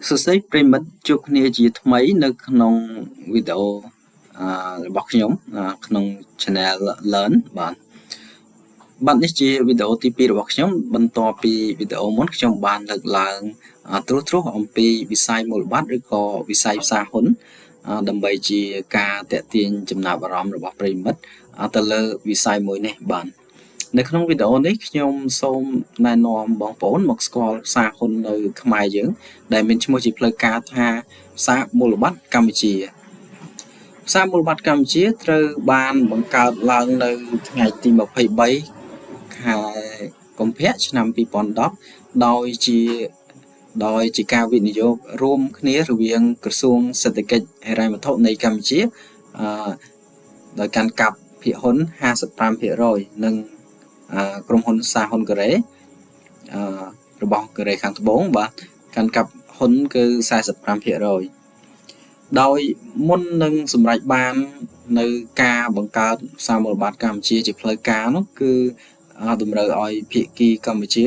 សួស្តីប្រិមិត្តជួបគ្នាជាថ្មីនៅក្នុងវីដេអូរបស់ខ្ញុំក្នុង Channel Learn បាទនេះជាវីដេអូទី2របស់ខ្ញុំបន្ទាប់ពីវីដេអូមុនខ្ញុំបានលើកឡើងត្រួសអំពីវិស័យមូលបត្រឬក៏វិស័យផ្សារហ៊ុនដើម្បីជាការទាក់ទាញចំណាប់អារម្មណ៍របស់ប្រិមិត្តទៅលើវិស័យមួយនេះបាទនៅក្នុងវីដេអូនេះខ្ញុំសូមណែនាំបងប្អូនមកស្គាល់ផ្សារហ៊ុននៅខ្មែរយើងដែលមានឈ្មោះជាផ្លូវការថាផ្សារមូលបត្រកម្ពុជាផ្សារមូលបត្រកម្ពុជាត្រូវបានបង្កើតឡើងនៅថ្ងៃទី23ខែកុម្ភៈឆ្នាំ2010ដោយជាការវិនិយោគរួមគ្នារវាងក្រសួងសេដ្ឋកិច្ចហិរញ្ញវត្ថុនៃកម្ពុជាដោយកាន់កាប់ភាគហ៊ុន 55% និងក្រុមហ៊ុនសារហ៊ុនកូរ៉េរបស់កូរ៉េខាងត្បូងបាទកាន់កាប់ហ៊ុនគឺ 45% ដោយមុននឹងសម្រេចបាននៅការបង្កើតផ្សារមូលបត្រកម្ពុជាជាផ្លូវការនោះគឺតម្រូវឲ្យភាគីកម្ពុជា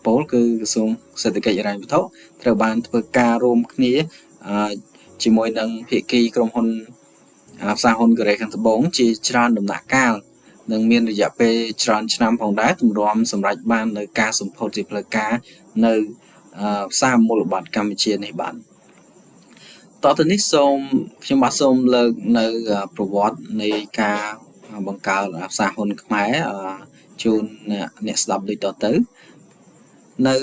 ពោលគឺក្រសួងសេដ្ឋកិច្ចហិរញ្ញវត្ថុត្រូវបានធ្វើការរួមគ្នាជាមួយនឹងភាគីក្រុមហ៊ុនផ្សារហ៊ុនកូរ៉េខាងត្បូងជាច្រើនដំណាក់កាលនិងមានរយៈពេលច្រើនឆ្នាំផងដែរទម្រាំសម្រាប់បាននៅការសម្ពោធជាផ្លូវការនៅផ្សារមូលបត្រកម្ពុជានេះបាទតទៅនេះខ្ញុំបាទសូមលើកនៅប្រវត្តិនៃការបង្កើតផ្សារហ៊ុនខ្មែរជូនអ្នកស្ដាប់ដូចតទៅនៅ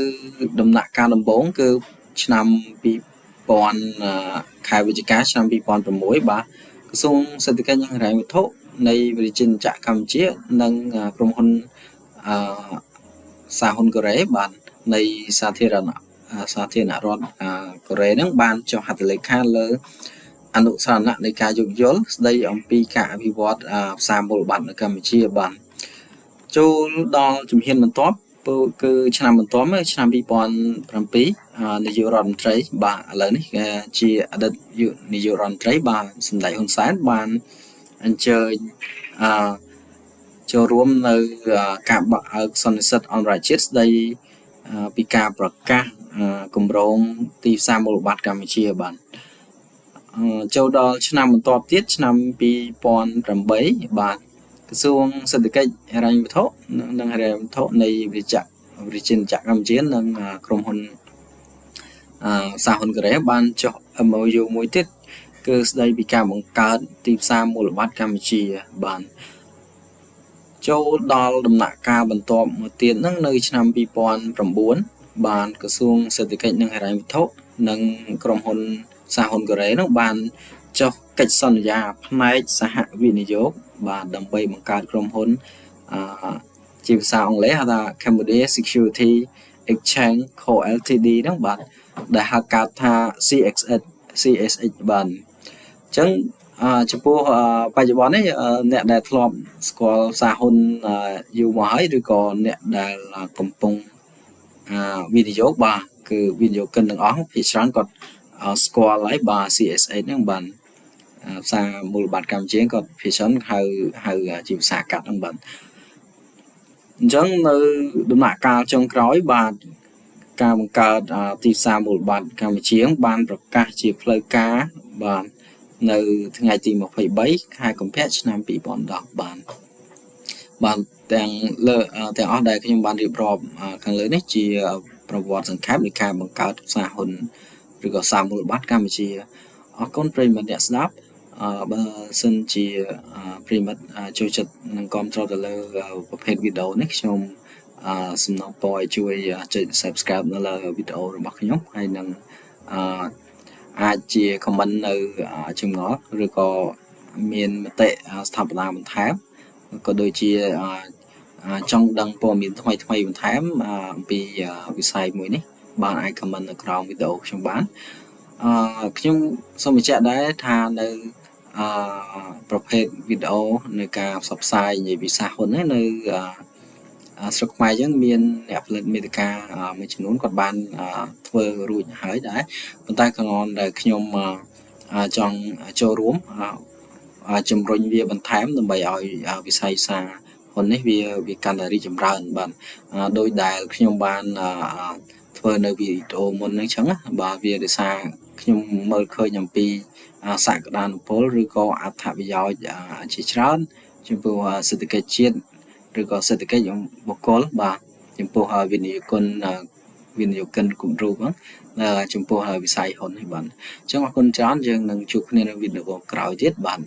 ដំណាក់កាលដំបូងគឺឆ្នាំ2000ខែវិច្ឆិកាឆ្នាំ2006បាទក្រសួងសេដ្ឋកិច្ចនិងហិរញ្ញវត្ថុនៃវិទ្យាចក្រកម្ពុជានិងក្រុមហ៊ុនសារហ៊ុនកូរ៉េបាទនៃសាធារណរដ្ឋកូរ៉េនឹងបានចុះហត្ថលេខាលើអនុសារណៈនៃការយោគយល់ស្ដីអំពីការអភិវឌ្ឍផ្សារមូលបត្រនៅកម្ពុជាបាទចូលដល់ជំហានបន្ទាប់គឺឆ្នាំបន្ទាប់មកឆ្នាំ2007នាយករដ្ឋមន្ត្រីបាទឥឡូវនេះជាអតីតនាយករដ្ឋមន្ត្រីបាទសម្ដេចហ៊ុនសែនបានអញ្ជើញចូលរួមនៅការបើកសន្និសីទអន្តរជាតិស្ដីពីការប្រកាសគម្រោងទីផ្សារមូលបត្រកម្ពុជាបាទចូលដល់ឆ្នាំបន្ទាប់ទៀតឆ្នាំ2008បាទក្រសួងសេដ្ឋកិច្ចហិរញ្ញវត្ថុនិងហិរញ្ញវត្ថុនៃវិទ្យាចក្រកម្ពុជានិងក្រុមហ៊ុនសារហ៊ុនកូរ៉េបានចុះ MOU មួយទៀតគឺស្ដីពីការបង្កើតទីផ្សារមូលបត្រកម្ពុជាបានចូលដល់ដំណាក់កាលបន្ទាប់មួយទៀតហ្នឹងនៅឆ្នាំ2009បានក្រសួងសេដ្ឋកិច្ចនិងហិរញ្ញវត្ថុនិងក្រុមហ៊ុនសារហ៊ុនកូរ៉េនោះបានចុះកិច្ចសន្យាផ្នែកសហវិនិយោគបាទដើម្បីបង្កើតក្រុមហ៊ុនជាភាសាអង់គ្លេសហៅថា Cambodia Security Exchange Co Ltd ហ្នឹងបាទដែលហៅកាត់ថា CSX បាទអញ្ចឹងចំពោះបច្ចុប្បន្ននេះអ្នកដែលធ្លាប់ស្គាល់ផ្សារហ៊ុនយូរមកហើយឬក៏អ្នកដែលកំពុងវិនិយោគបាទគឺវិនិយោគិនទាំងអស់ភាគច្រើនគាត់ស្គាល់ហើយបាទ CSX ហ្នឹងបាទផ្សារមូលបត្រកម្ពុជាគាត់ភាគច្រើនហៅជាភាសាកាត់ហ្នឹងបាទអញ្ចឹងនៅដំណាក់កាលចុងក្រោយបាទការបង្កើតទីផ្សារមូលបត្រកម្ពុជាបានប្រកាសជាផ្លូវការបាទនៅថ្ងៃទី23ខែកុម្ភៈឆ្នាំ2010បាទទាំងអស់ដែលខ្ញុំបានរៀបរាប់ខាងលើនេះជាប្រវត្តិសង្ខេបនៃការបង្កើតផ្សារហ៊ុនឬក៏ផ្សារមូលបត្រកម្ពុជាអរគុណប្រិយមិត្តអ្នកស្ដាប់បើសិនជាប្រិយមិត្តចូលចិត្តនិងគាំទ្រទៅលើប្រភេទវីដេអូនេះខ្ញុំសំណូមពរឲ្យជួយចុច Subscribe នៅលើវីដេអូរបស់ខ្ញុំហើយនឹងអាចជា comment នៅចម្ងល់ឬក៏មានមតិស្ថាបនាបន្ថែមក៏ដូចជាចង់ដឹងព័ត៌មានថ្មីបន្ថែមអំពីវិស័យមួយនេះបានអាច comment នៅក្រោមវីដេអូខ្ញុំបានខ្ញុំសូមបញ្ជាក់ដែរថានៅប្រភេទវីដេអូនៃការផ្សព្វផ្សាយនិយាយពីសាសហ៊ុននៅស្រុកខ្មែរយើងមានអ្នកផលិតមាតិកាមួយចំនួនគាត់បានធ្វើរួចហើយដែរប៉ុន្តែគ្រាន់តែខ្ញុំចង់ចូលរួមជំរុញវាបន្ថែមដើម្បីឲ្យវិស័យផ្សារហ៊ុននេះវាកាន់តែរីកចម្រើនបាទដោយដែលខ្ញុំបាន ធ្វើនៅវីដេអូមុនហ្នឹងចឹងណាបាទវាដោយសារខ្ញុំមើលឃើញអំពីសក្តានុពលឬក៏អត្ថប្រយោជន៍ជាច្រើនចំពោះសេដ្ឋកិច្ចជាតិឬក៏សេដ្ឋកិច្ចបុគ្គលបាទចំពោះវិនិយោគិនគ្រប់រូបហ្នឹងចំពោះវិស័យហ៊ុននេះបាទអញ្ចឹងអរគុណច្រើនយើងនឹងជួបគ្នានៅវីដេអូក្រោយទៀតបាទ